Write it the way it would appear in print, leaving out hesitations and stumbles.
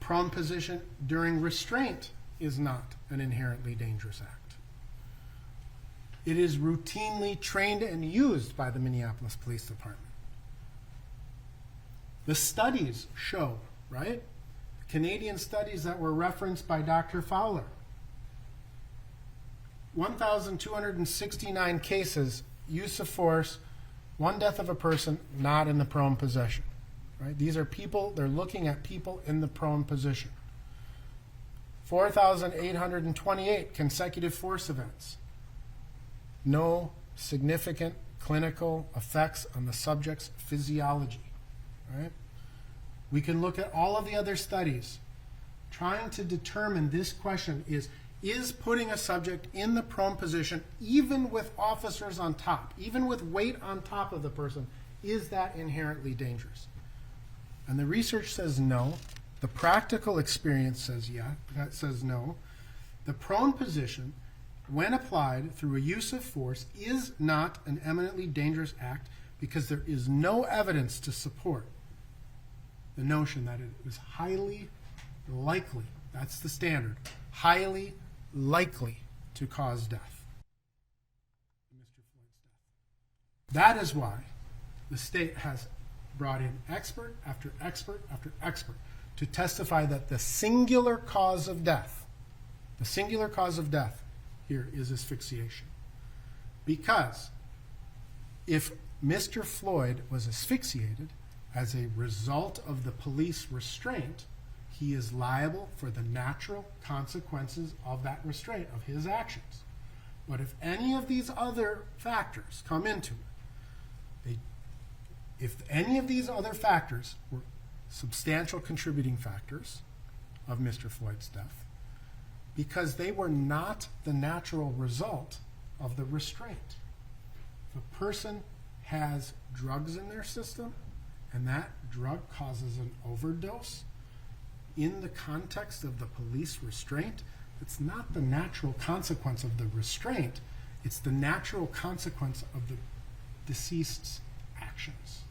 prone position during restraint is not an inherently dangerous act. It is routinely trained and used by the Minneapolis Police Department. The studies show, right? Canadian studies that were referenced by Dr. Fowler. 1,269 cases, use of force, one death of a person not in the prone position. Right? These are people, they're looking at people in the prone position. 4,828 consecutive force events. No significant clinical effects on the subject's physiology. Right? We can look at all of the other studies trying to determine this question is putting a subject in the prone position, even with officers on top, even with weight on top of the person, is that inherently dangerous? And the research says no. The practical experience says that says no. The prone position, when applied through a use of force, is not an eminently dangerous act because there is no evidence to support the notion that it is highly likely, that's the standard, highly likely to cause death. Mr. Floyd's death. That is why the state has brought in expert after expert after expert to testify that the singular cause of death here is asphyxiation. Because if Mr. Floyd was asphyxiated as a result of the police restraint, he is liable for the natural consequences of that restraint, of his actions. But if any of these other factors come into it, if any of these other factors were substantial contributing factors of Mr. Floyd's death, because they were not the natural result of the restraint. If a person has drugs in their system and that drug causes an overdose in the context of the police restraint, it's not the natural consequence of the restraint, it's the natural consequence of the deceased's actions.